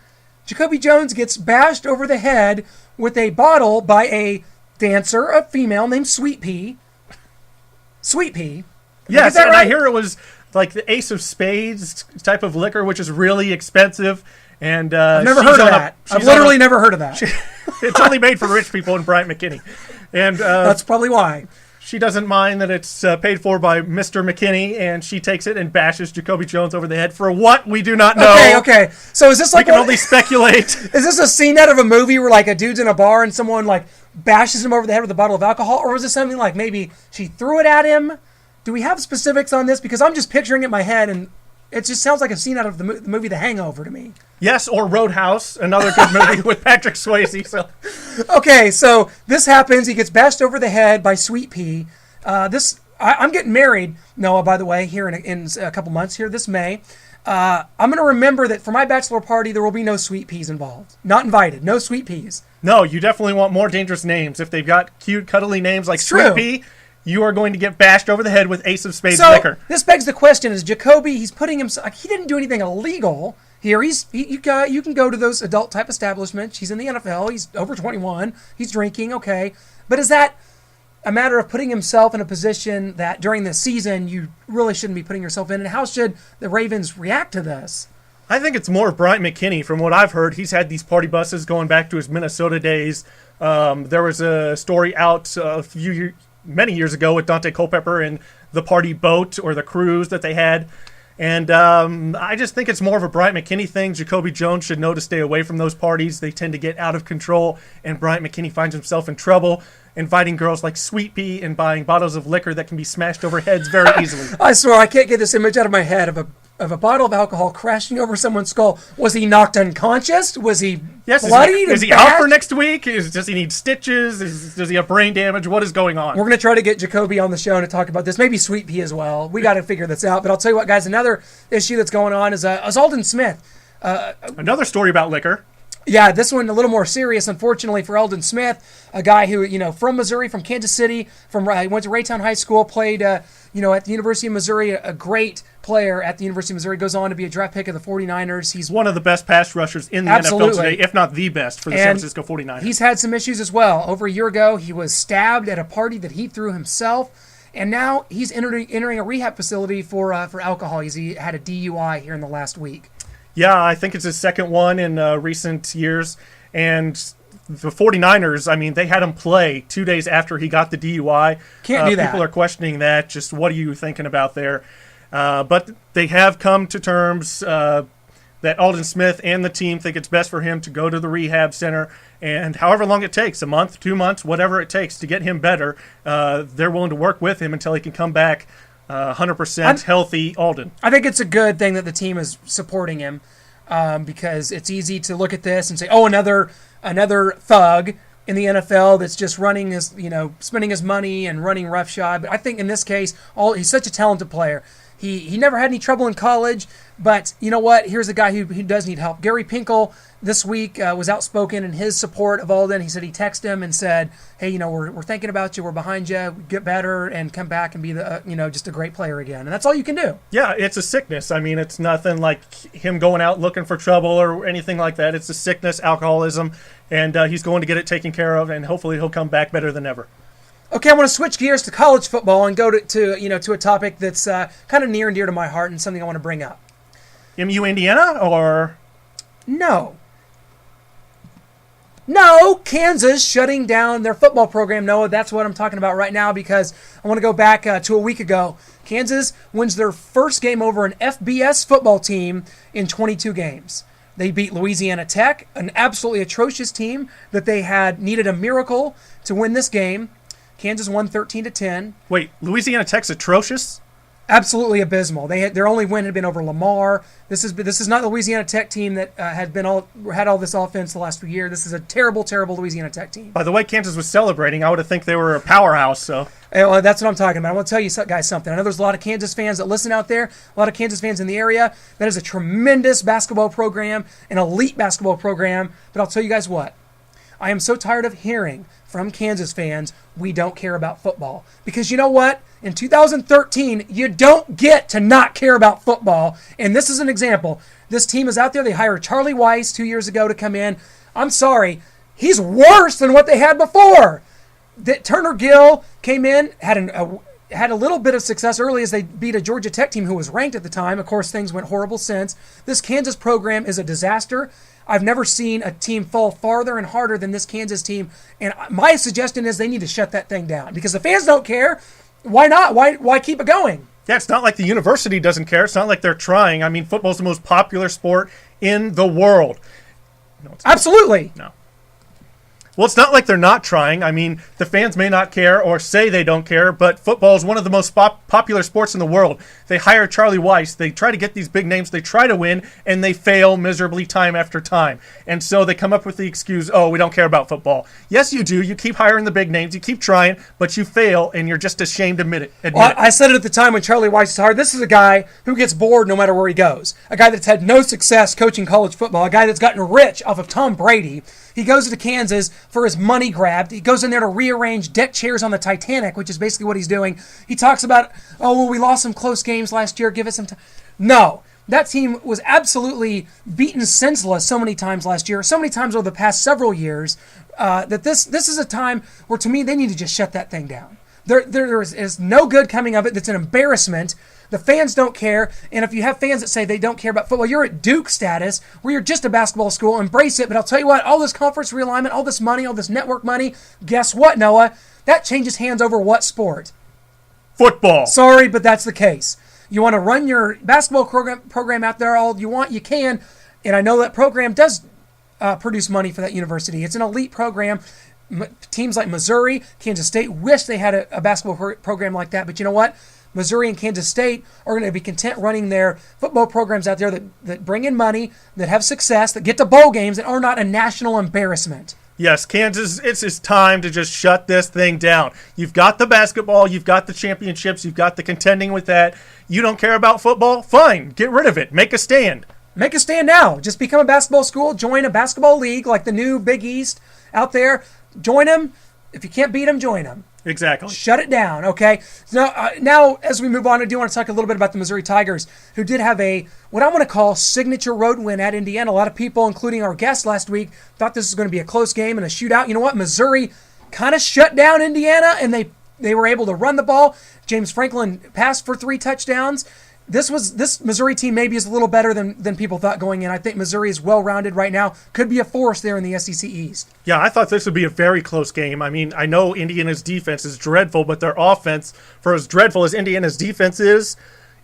Jacoby Jones gets bashed over the head with a bottle by a dancer, a female named Sweet Pea. Sweet Pea. Yes, and right? I hear it was like the Ace of Spades type of liquor, which is really expensive. And I've never heard of that. I've literally never heard of that. It's only made for rich people and Bryant McKinney. And That's probably why. she doesn't mind that it's paid for by Mr. McKinney, and she takes it and bashes Jacoby Jones over the head for what we do not know. Okay. So is this We like can only speculate. is this a scene out of a movie where like a dude's in a bar and someone like bashes him over the head with a bottle of alcohol, or was it something like maybe she threw it at him? Do we have specifics on this? Because I'm just picturing it in my head, and it just sounds like a scene out of the movie The Hangover to me. Yes, or Roadhouse, another good movie with Patrick Swayze. So Okay, so this happens. He gets bashed over the head by Sweet Pea. I'm getting married, Noah, by the way, here in a couple months here this May. I'm going to remember that for my bachelor party, there will be no Sweet Peas involved. Not invited. No Sweet Peas. no, you definitely want more dangerous names. If they've got cute, cuddly names like It's Sweet true. Pea, you are going to get bashed over the head with Ace of Spades So liquor. this begs the question: is Jacoby? He's putting himself. He didn't do anything illegal here. You can go to those adult type establishments. He's in the NFL. He's over 21. He's drinking. Okay, but is that a matter of putting himself in a position that during the season you really shouldn't be putting yourself in? And how should the Ravens react to this? I think it's more of Bryant McKinney. From what I've heard, he's had these party buses going back to his Minnesota days. There was a story out many years ago with Dante Culpepper and the party boat or the cruise that they had. And I just think it's more of a Bryant McKinney thing. Jacoby Jones should know to stay away from those parties. They tend to get out of control, and Bryant McKinney finds himself in trouble, inviting girls like Sweet Pea and buying bottles of liquor that can be smashed over heads very easily. I swear I can't get this image out of my head of a bottle of alcohol crashing over someone's skull. Was he knocked unconscious? Was he bloodied? Is he out for next week? Does he need stitches? Does he have brain damage? What is going on? We're going to try to get Jacoby on the show to talk about this. Maybe Sweet Pea as well. We got to figure this out. But I'll tell you what, guys, another issue that's going on is Alden Smith. Another story about liquor. Yeah, this one a little more serious, unfortunately, for Eldon Smith, a guy who, from Missouri, from Kansas City, went to Raytown High School, played, at the University of Missouri, a great player at the University of Missouri, goes on to be a draft pick of the 49ers. He's one of the best pass rushers in the NFL today, if not the best for the San Francisco 49ers. He's had some issues as well. Over a year ago, he was stabbed at a party that he threw himself, and now he's entering a rehab facility for alcohol. He had a DUI here in the last week. Yeah, I think it's his second one in recent years. And the 49ers, I mean, they had him play 2 days after he got the DUI. Can't do that. People are questioning that. Just what are you thinking about there? But they have come to terms that Alden Smith and the team think it's best for him to go to the rehab center. And however long it takes, a month, 2 months, whatever it takes to get him better, they're willing to work with him until he can come back 100% healthy Alden. I think it's a good thing that the team is supporting him because it's easy to look at this and say, oh, another thug in the NFL that's just running his, spending his money and running roughshod. But I think in this case, he's such a talented player. He never had any trouble in college, but you know what? Here's a guy who does need help. Gary Pinkel this week was outspoken in his support of Alden. He said he texted him and said, hey, we're thinking about you. We're behind you. Get better and come back and be just a great player again. And that's all you can do. Yeah, it's a sickness. I mean, it's nothing like him going out looking for trouble or anything like that. It's a sickness, alcoholism, and he's going to get it taken care of, and hopefully he'll come back better than ever. Okay, I want to switch gears to college football and go to a topic that's kind of near and dear to my heart and something I want to bring up. MU Indiana or? No, Kansas shutting down their football program. Noah, that's what I'm talking about right now because I want to go back to a week ago. Kansas wins their first game over an FBS football team in 22 games. They beat Louisiana Tech, an absolutely atrocious team that they had needed a miracle to win this game. Kansas won 13-10. Wait, Louisiana Tech's atrocious? Absolutely abysmal. Their only win had been over Lamar. This is not the Louisiana Tech team that had all this offense the last few years. This is a terrible, terrible Louisiana Tech team. By the way, Kansas was celebrating. I would have think they were a powerhouse. So well, that's what I'm talking about. I want to tell you guys something. I know there's a lot of Kansas fans that listen out there. A lot of Kansas fans in the area. That is a tremendous basketball program, an elite basketball program. But I'll tell you guys what. I am so tired of hearing from Kansas fans, we don't care about football. Because you know what? In 2013, you don't get to not care about football. And this is an example. This team is out there. They hired Charlie Weiss 2 years ago to come in. I'm sorry. He's worse than what they had before. Turner Gill came in, had had a little bit of success early as they beat a Georgia Tech team who was ranked at the time. Of course, things went horrible since. This Kansas program is a disaster. I've never seen a team fall farther and harder than this Kansas team. And my suggestion is they need to shut that thing down because the fans don't care. Why not? Why keep it going? Yeah, it's not like the university doesn't care. It's not like they're trying. I mean, football's the most popular sport in the world. No, it's not. Absolutely. No. Well, it's not like they're not trying. I mean, the fans may not care or say they don't care, but football is one of the most popular sports in the world. They hire Charlie Weiss. They try to get these big names. They try to win, and they fail miserably time after time. And so they come up with the excuse, oh, we don't care about football. Yes, you do. You keep hiring the big names. You keep trying, but you fail, and you're just ashamed to admit it. Well, I said it at the time when Charlie Weiss was hired. This is a guy who gets bored no matter where he goes. A guy that's had no success coaching college football. A guy that's gotten rich off of Tom Brady. He goes to Kansas for his money grabbed. He goes in there to rearrange deck chairs on the Titanic, which is basically what he's doing. He talks about, oh, well, we lost some close games last year. Give it some time. No, that team was absolutely beaten senseless so many times last year, so many times over the past several years, that this is a time where, to me, they need to just shut that thing down. There is no good coming of it. That's an embarrassment. The fans don't care, and if you have fans that say they don't care about football, you're at Duke status, where you're just a basketball school. Embrace it, but I'll tell you what, all this conference realignment, all this money, all this network money, guess what, Noah? That changes hands over what sport? Football. Sorry, but that's the case. You want to run your basketball program out there all you want, you can, and I know that program does produce money for that university. It's an elite program. Teams like Missouri, Kansas State wish they had a basketball program like that, but you know what? Missouri and Kansas State are going to be content running their football programs out there that bring in money, that have success, that get to bowl games, that are not a national embarrassment. Yes, Kansas, it's time to just shut this thing down. You've got the basketball, you've got the championships, you've got the contending with that. You don't care about football? Fine, get rid of it. Make a stand. Make a stand now. Just become a basketball school, join a basketball league like the new Big East out there. Join them. If you can't beat them, join them. Exactly. Shut it down, okay? So, now, as we move on, I do want to talk a little bit about the Missouri Tigers, who did have what I want to call signature road win at Indiana. A lot of people, including our guest last week, thought this was going to be a close game and a shootout. You know what? Missouri kind of shut down Indiana, and they were able to run the ball. James Franklin passed for 3 touchdowns. This Missouri team maybe is a little better than people thought going in. I think Missouri is well-rounded right now. Could be a force there in the SEC East. Yeah, I thought this would be a very close game. I mean, I know Indiana's defense is dreadful, but their offense, for as dreadful as Indiana's defense is,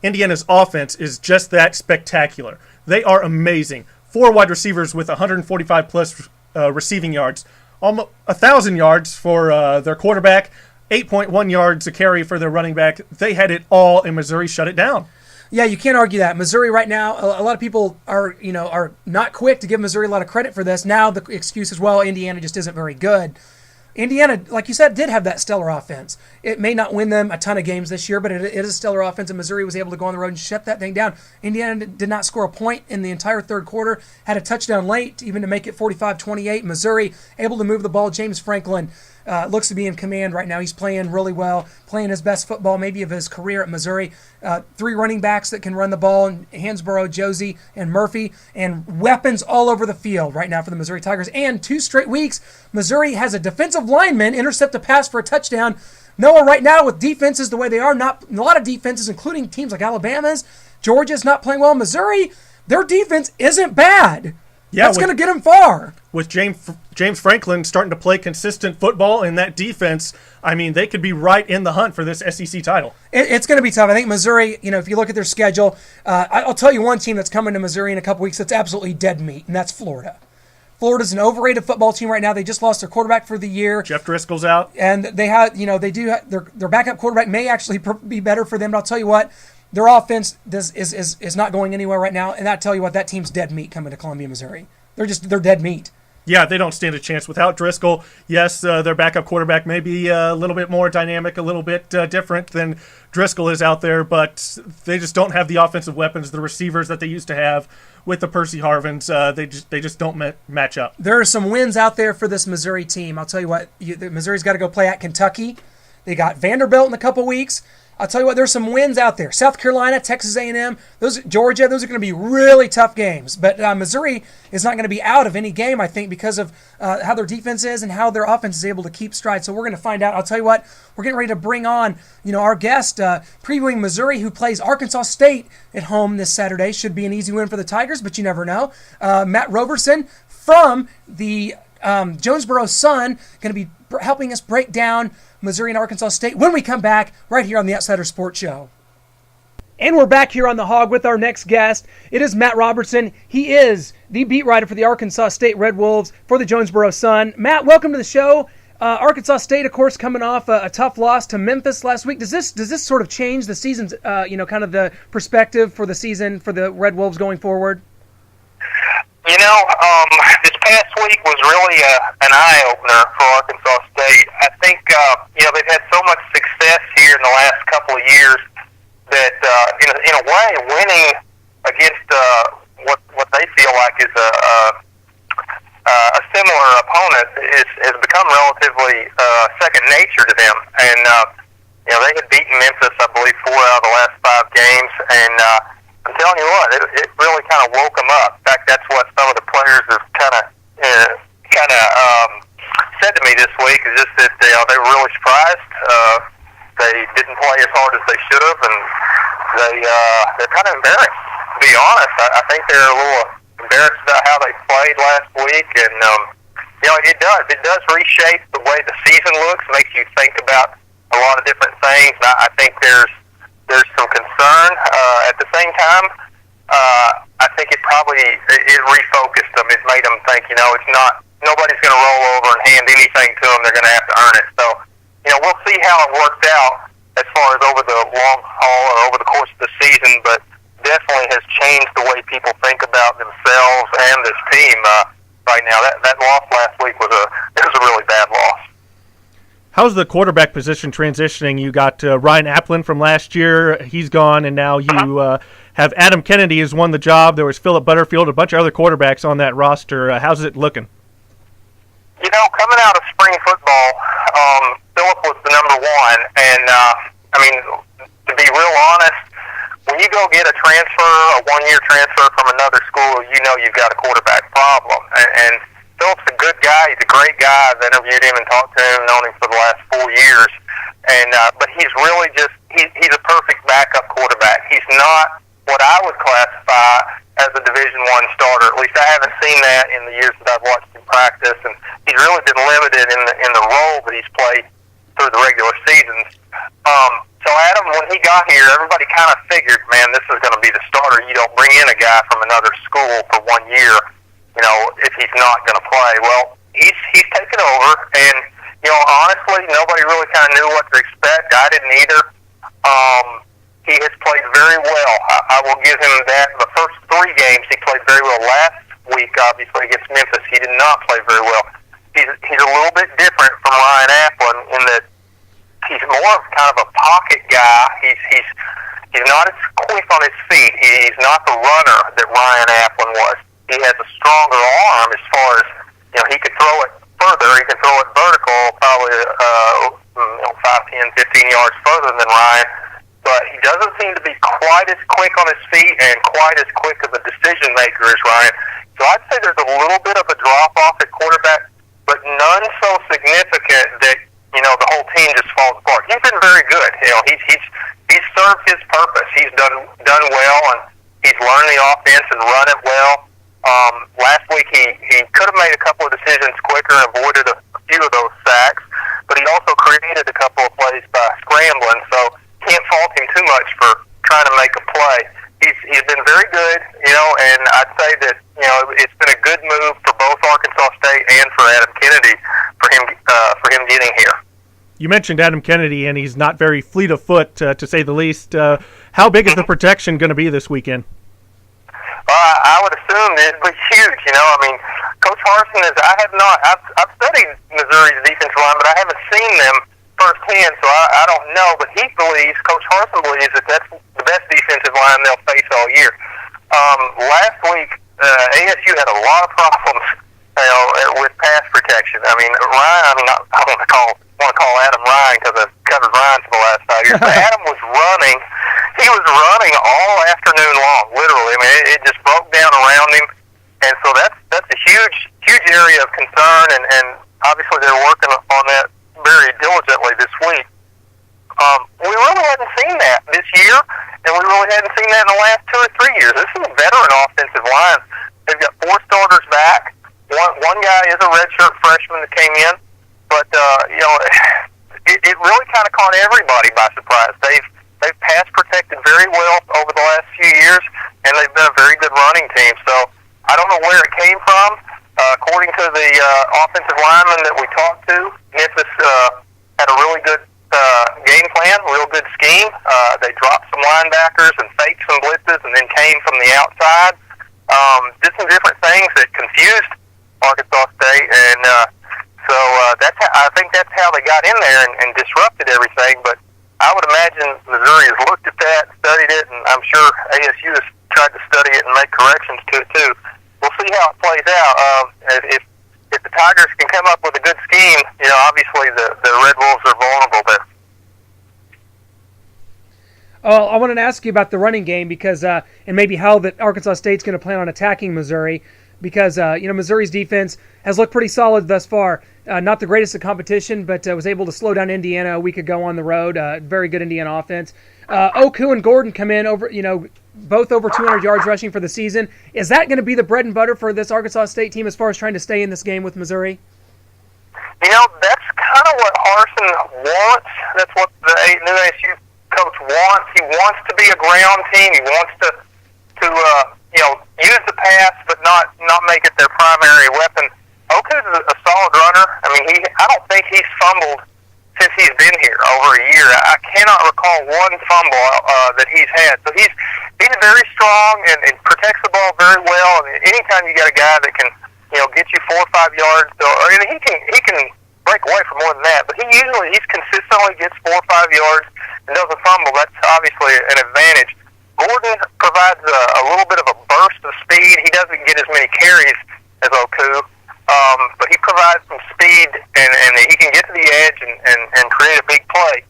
Indiana's offense is just that spectacular. They are amazing. 4 wide receivers with 145-plus receiving yards. Almost 1,000 yards for their quarterback. 8.1 yards a carry for their running back. They had it all, and Missouri shut it down. Yeah, you can't argue that. Missouri right now, a lot of people are not quick to give Missouri a lot of credit for this. Now the excuse is, well, Indiana just isn't very good. Indiana, like you said, did have that stellar offense. It may not win them a ton of games this year, but it is a stellar offense, and Missouri was able to go on the road and shut that thing down. Indiana did not score a point in the entire third quarter, had a touchdown late, even to make it 45-28. Missouri able to move the ball. James Franklin looks to be in command right now. He's playing really well, playing his best football maybe of his career at Missouri. 3 running backs that can run the ball, and Hansborough, Josie, and Murphy, and weapons all over the field right now for the Missouri Tigers. And 2 straight weeks, Missouri has a defensive lineman intercept a pass for a touchdown. Noah, right now with defenses the way they are, not a lot of defenses, including teams like Alabama's, Georgia's not playing well. Missouri, their defense isn't bad. Yeah, that's going to get them far. With James Franklin starting to play consistent football in that defense, I mean, they could be right in the hunt for this SEC title. It's going to be tough. I think Missouri, if you look at their schedule, I'll tell you one team that's coming to Missouri in a couple weeks that's absolutely dead meat, and that's Florida. Florida's an overrated football team right now. They just lost their quarterback for the year. Jeff Driscoll's out. And they have, their backup quarterback may actually be better for them, but I'll tell you what, their offense is not going anywhere right now, and I tell you what, that team's dead meat coming to Columbia, Missouri. They're dead meat. Yeah, they don't stand a chance without Driscoll. Yes, their backup quarterback may be a little bit more dynamic, a little bit different than Driscoll is out there, but they just don't have the offensive weapons, the receivers that they used to have with the Percy Harvins. They just don't match up. There are some wins out there for this Missouri team. I'll tell you what, Missouri's got to go play at Kentucky. They got Vanderbilt in a couple weeks. I'll tell you what, there's some wins out there. South Carolina, Texas A&M, Georgia, those are going to be really tough games. But Missouri is not going to be out of any game, I think, because of how their defense is and how their offense is able to keep stride. So we're going to find out. I'll tell you what, we're getting ready to bring on, our guest previewing Missouri, who plays Arkansas State at home this Saturday. Should be an easy win for the Tigers, but you never know. Matt Roberson from the Jonesboro Sun, going to be helping us break down Missouri and Arkansas State when we come back right here on the Outsider Sports Show. And we're back here on The Hog with our next guest. It is Matt Robertson. He is the beat writer for the Arkansas State Red Wolves for the Jonesboro Sun. Matt, welcome to the show. Arkansas State, of course, coming off a tough loss to Memphis last week. Does this sort of change the season's, kind of the perspective for the season for the Red Wolves going forward? This past week was really an eye-opener for Arkansas State. I think, they've had so much success here in the last couple of years that, in a way, winning against what they feel like is a similar opponent has become relatively second nature to them. And, they had beaten Memphis, I believe, 4 out of the last 5 games, and I'm telling you what, it really kind of woke them up. In fact, that's what some of the players have kind of said to me this week, is just that they were really surprised. They didn't play as hard as they should have, and they're kind of embarrassed. To be honest, I think they're a little embarrassed about how they played last week, and it does reshape the way the season looks. Makes you think about a lot of different things. I think there's some concern. At the same time, I think it refocused them. It made them think, nobody's going to roll over and hand anything to them. They're going to have to earn it. So, we'll see how it works out as far as over the long haul or over the course of the season, but definitely has changed the way people think about themselves and this team right now. That loss last week was a really bad loss. How's the quarterback position transitioning? You got Ryan Applin from last year. He's gone, and now you have Adam Kennedy has won the job. There was Philip Butterfield, a bunch of other quarterbacks on that roster. How's it looking? Coming out of spring football, Philip was the number one. And, to be real honest, when you go get a one-year transfer from another school, you've got a quarterback problem. And Philip's a good guy. He's a great guy. I've interviewed him and talked to him, known him for the last 4 years. And but he's really he's a perfect backup quarterback. He's not what I would classify as a Division I starter. At least I haven't seen that in the years that I've watched him practice. And he's really been limited in the role that he's played through the regular seasons. So Adam, when he got here, everybody kind of figured, man, this is going to be the starter. You don't bring in a guy from another school for 1 year, if he's not going to play. Well, he's taken over, and honestly, nobody really kind of knew what to expect. I didn't either. He has played very well. I will give him that. The first 3 games, he played very well. Last week, obviously, against Memphis, he did not play very well. He's a little bit different from Ryan Applin in that he's more of kind of a pocket guy. He's not as quick on his feet. He's not the runner that Ryan Applin was. He has a stronger arm as far as, he could throw it further. He can throw it vertical, probably 5, 10, 15 yards further than Ryan. But he doesn't seem to be quite as quick on his feet and quite as quick of a decision maker as Ryan. So I'd say there's a little bit of a drop-off at quarterback, but none so significant that, the whole team just falls apart. He's been very good. He's served his purpose. He's done well, and he's learned the offense and run it well. Last week he could have made a couple of decisions quicker and avoided a few of those sacks, but he also created a couple of plays by scrambling, so can't fault him too much for trying to make a play. He's been very good, and I'd say that, it's been a good move for both Arkansas State and for Adam Kennedy for him getting here. You mentioned Adam Kennedy, and he's not very fleet of foot, to say the least. How big is the protection going to be this weekend? I would assume it'd be huge. Coach Harsin I've studied Missouri's defensive line, but I haven't seen them firsthand, so I don't know. But Coach Harsin believes that that's the best defensive line they'll face all year. Last week, ASU had a lot of problems, with pass protection. Ryan. I don't want to call Adam Ryan because covered Ryan for the last 5 years. But Adam was running. He was running all afternoon long, literally. I mean, it just broke down around him. And so that's a huge area of concern, and obviously they're working on that very diligently this week. We really hadn't seen that this year, and we really hadn't seen that in the last 2 or 3 years. This is a veteran offensive line. They've got 4 starters back. One guy is a redshirt freshman that came in, but it really kind of caught everybody by surprise. They've pass protected very well over the last few years, and they've been a very good running team. So I don't know where it came from. According to the offensive lineman that we talked to, Memphis had a really good game plan, real good scheme. They dropped some linebackers and faked some blitzes and then came from the outside. Did some different things that confused Arkansas State, and so I think that's how they got in there and disrupted everything. But I would imagine Missouri has looked at that, studied it, and I'm sure ASU has tried to study it and make corrections to it too. We'll see how it plays out. If the Tigers can come up with a good scheme, obviously the Red Wolves are vulnerable there. I wanted to ask you about the running game because, and maybe how that Arkansas State's going to plan on attacking Missouri, because Missouri's defense has looked pretty solid thus far. Not the greatest of competition, but was able to slow down Indiana a week ago on the road. Very good Indiana offense. Oku and Gordon come in over, both over 200 yards rushing for the season. Is that going to be the bread and butter for this Arkansas State team as far as trying to stay in this game with Missouri? That's kind of what Harsin wants. That's what the new ASU coach wants. He wants to be a ground team. He wants to use the pass, but not make it their primary weapon. Oku's a solid runner. I mean, I don't think he's fumbled since he's been here over a year. I cannot recall one fumble that he's had. So he's very strong and protects the ball very well. And anytime you got a guy that can get you 4 or 5 yards, he can break away for more than that. But he's consistently gets 4 or 5 yards and doesn't fumble. That's obviously an advantage. Gordon provides a little bit of a burst of speed. He doesn't get as many carries as Oku, but he provides some speed, and he can get to the edge and create a big play.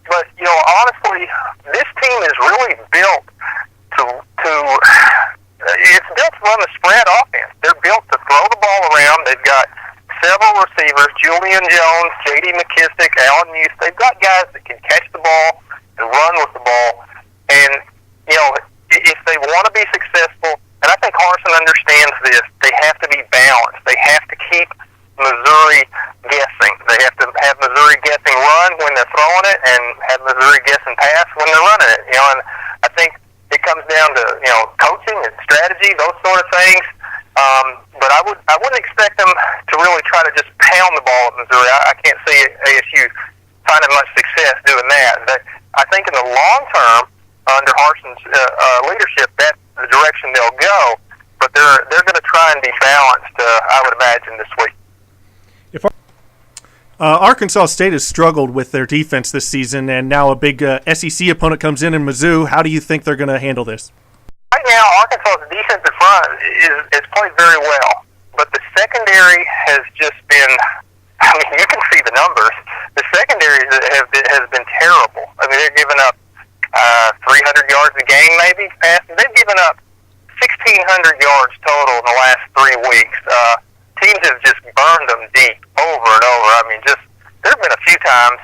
But honestly, this team is really built it's built to run the spread offense. They're built to throw the ball around. They've got several receivers: Julian Jones, J.D. McKissick, Alan Muse. They've got guys that can catch the ball and run with the ball. And if they want to be successful, and I think Harsin understands this, they have to be balanced. They have to keep Missouri guessing. They have to have Missouri guessing run when they're throwing it, and have Missouri guessing pass when they're running it. And I think it comes down to coaching and strategy, those sort of things. But I wouldn't expect them to really try to just pound the ball at Missouri. I can't see ASU finding much success doing that. But I think in the long term, under Harsin's leadership, that's the direction they'll go. But they're going to try and be balanced, I would imagine, this week. Arkansas State has struggled with their defense this season, and now a big SEC opponent comes in Mizzou. How do you think they're going to handle this? Right now, Arkansas's defensive front is played very well, but the secondary has just been, you can see the numbers. The secondary has been terrible. I mean, they're giving up 300 yards a game, maybe. They've given up 1,600 yards total in the last 3 weeks. Teams have just burned them deep over and over. I mean, there have been a few times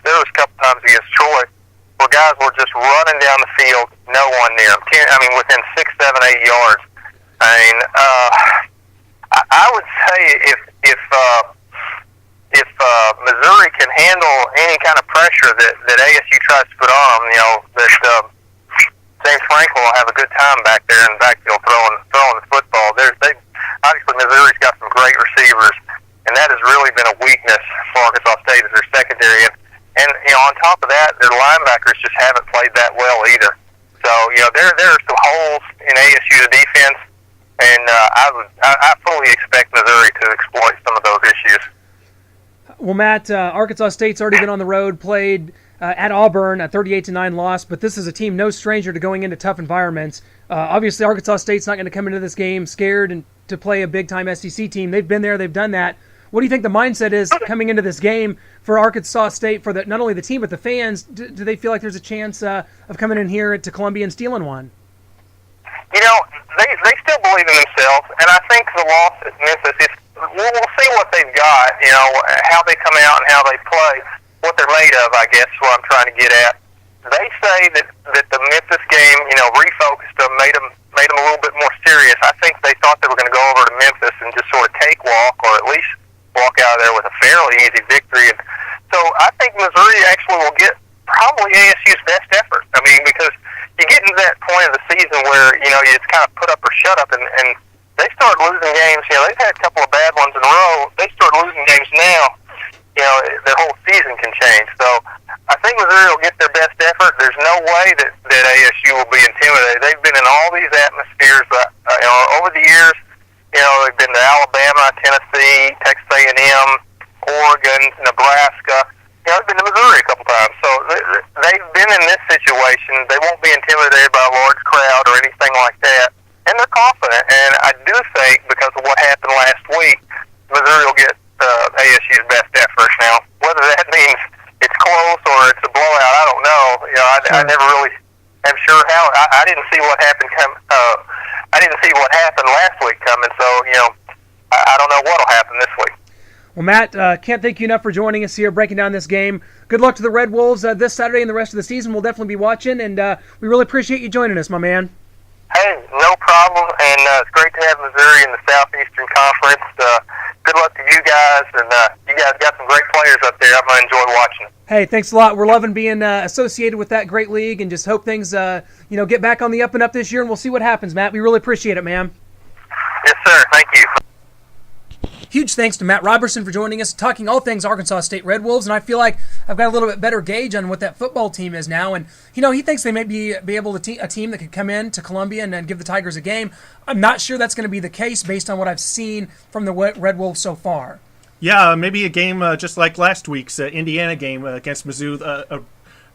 there was a couple times against Troy where guys were just running down the field, no one near them. Within 6, 7, 8 yards. I mean, I would say if Missouri can handle any kind of pressure that ASU tries to put on them, that James Franklin will have a good time back there in the backfield throwing the football. Obviously, Missouri's got some great receivers, and that has really been a weakness for Arkansas State is their secondary. And on top of that, their linebackers just haven't played that well either. So, there are some holes in ASU's defense, and I fully expect Missouri to exploit some of those issues. Well, Matt, Arkansas State's already been on the road, played at Auburn, a 38-9 loss, but this is a team no stranger to going into tough environments. Obviously, Arkansas State's not going to come into this game scared and to play a big-time SEC team. They've been there, they've done that. What do you think the mindset is coming into this game for Arkansas State, for not only the team but the fans? Do they feel like there's a chance of coming in here to Columbia and stealing one? You know, they still believe in themselves, and I think the loss at Memphis, we'll see what they've got, you know, how they come out and how they play, what they're made of, I guess, is what I'm trying to get at. They say that the Memphis game, you know, refocused them, made them a little bit more serious. I think they thought they were going to go over to Memphis and just sort of cakewalk, or at least walk out of there with a fairly easy victory. And so I think Missouri actually will get probably ASU's best effort. I mean, because you get into that point of the season where, you know, it's kind of put up or shut up, and they start losing games. You know, they've had a couple of bad ones in a row. They start losing games now, you know, their whole season can change. So I think Missouri will get their best effort. There's no way that ASU will be intimidated. They've been in all these atmospheres, you know, over the years. You know, they've been to Alabama, Tennessee, Texas A&M, Oregon, Nebraska. You know, they've been to Missouri a couple times. So they've been in this situation. They won't be intimidated by a large crowd or anything like that. And they're confident. And I do think, because of what happened last week, Missouri will get ASU's best effort. Now, whether that means it's close or it's a blowout, I don't know. You know, I never really am sure how. I didn't see what happened I didn't see what happened last week coming, so, you know, I don't know what will happen this week. Well, Matt, can't thank you enough for joining us here, breaking down this game. Good luck to the Red Wolves this Saturday and the rest of the season. We'll definitely be watching, and we really appreciate you joining us, my man. Hey, no problem, and it's great to have Missouri in the Southeastern Conference. Good luck to you guys, and you guys got some great players up there. I'm going to enjoy watching it. Hey, thanks a lot. We're loving being associated with that great league, and just hope things get back on the up and up this year, and we'll see what happens, Matt. We really appreciate it, man. Yes, sir. Thank you. Huge thanks to Matt Robertson for joining us, talking all things Arkansas State Red Wolves, and I feel like I've got a little bit better gauge on what that football team is now, and he thinks they may be able to a team that could come in to Columbia and give the Tigers a game. I'm not sure that's going to be the case based on what I've seen from the Red Wolves so far. Yeah, maybe a game just like last week's Indiana game against Mizzou. A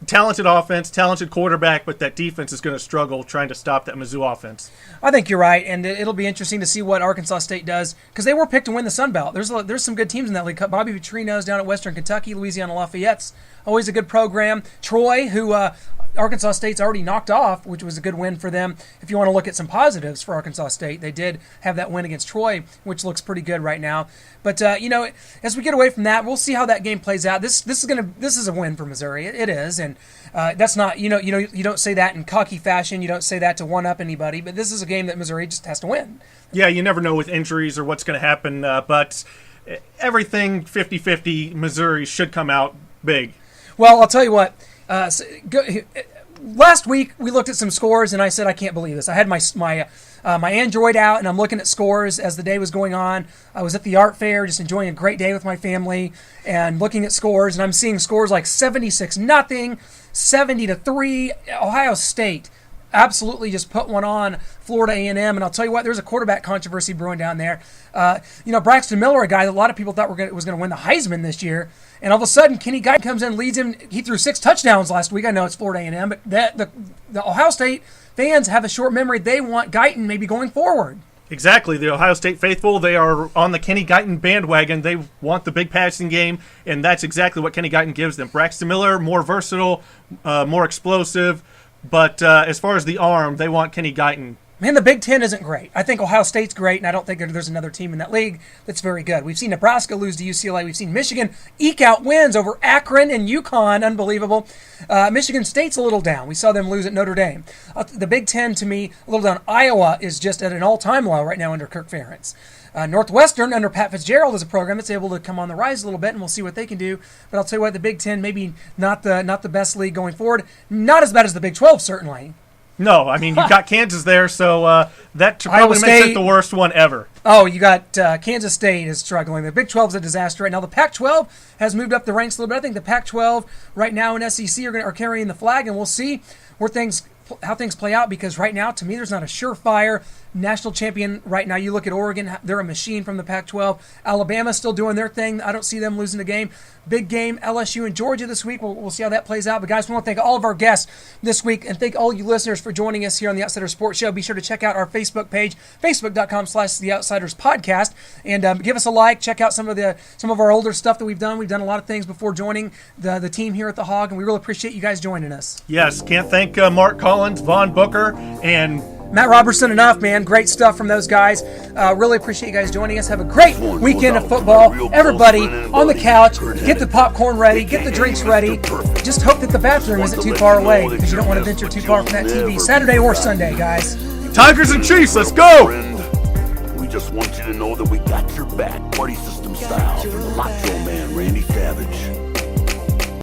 talented offense, talented quarterback, but that defense is going to struggle trying to stop that Mizzou offense. I think you're right, and it'll be interesting to see what Arkansas State does, because they were picked to win the Sun Belt. There's some good teams in that league. Bobby Petrino's down at Western Kentucky, Louisiana Lafayette's always a good program. Troy, who Arkansas State's already knocked off, which was a good win for them. If you want to look at some positives for Arkansas State, they did have that win against Troy, which looks pretty good right now. But as we get away from that, we'll see how that game plays out. This is a win for Missouri. It is, and that's not you don't say that in cocky fashion. You don't say that to one up anybody. But this is a game that Missouri just has to win. Yeah, you never know with injuries or what's going to happen. But everything 50-50, Missouri should come out big. Well, I'll tell you what. Last week we looked at some scores, and I said I can't believe this. I had my Android out, and I'm looking at scores as the day was going on. I was at the art fair, just enjoying a great day with my family, and looking at scores, and I'm seeing scores like 76-0, 70-3. Ohio State absolutely just put one on Florida A&M, and I'll tell you what, there's a quarterback controversy brewing down there. Braxton Miller, a guy that a lot of people thought was going to win the Heisman this year, and all of a sudden Kenny Guyton comes in, leads him. He threw 6 touchdowns last week. I know it's Florida A&M, but the Ohio State fans have a short memory. They want Guyton maybe going forward. Exactly. The Ohio State faithful, they are on the Kenny Guyton bandwagon. They want the big passing game, and that's exactly what Kenny Guyton gives them. Braxton Miller, more versatile, more explosive, but as far as the arm, they want Kenny Guyton. Man, the Big Ten isn't great. I think Ohio State's great, and I don't think there's another team in that league that's very good. We've seen Nebraska lose to UCLA. We've seen Michigan eke out wins over Akron and UConn. Unbelievable. Michigan State's a little down. We saw them lose at Notre Dame. The Big Ten, to me, a little down. Iowa is just at an all-time low right now under Kirk Ferentz. Northwestern, under Pat Fitzgerald, is a program that's able to come on the rise a little bit, and we'll see what they can do. But I'll tell you what, the Big Ten, maybe not the best league going forward. Not as bad as the Big 12, certainly. No, I mean, you've got Kansas there, so that probably makes it the worst one ever. Oh, you got Kansas State is struggling. The Big 12 is a disaster right now. The Pac-12 has moved up the ranks a little bit. I think the Pac-12 right now in SEC are carrying the flag, and we'll see where things how things play out, because right now, to me, there's not a surefire national champion right now. You look at Oregon; they're a machine from the Pac-12. Alabama's still doing their thing. I don't see them losing a game. Big game, LSU and Georgia this week. We'll see how that plays out. But guys, we want to thank all of our guests this week, and thank all you listeners for joining us here on the Outsider Sports Show. Be sure to check out our Facebook page, facebook.com/theoutsiderspodcast, and give us a like. Check out some of our older stuff that we've done. We've done a lot of things before joining the team here at the Hog, and we really appreciate you guys joining us. Yes, can't thank Mark Collins, Vaughn Booker, and Matt Robertson enough, man. Great stuff from those guys. Really appreciate you guys joining us. Have a great weekend of football. Everybody on the couch, get the popcorn ready, get the drinks ready. Just hope that the bathroom isn't too far away, because you don't want to venture too far from that TV. Saturday or Sunday, guys. Tigers and Chiefs, let's go! We just want you to know that we got your back. Party system style from the Macho Man, Randy Savage.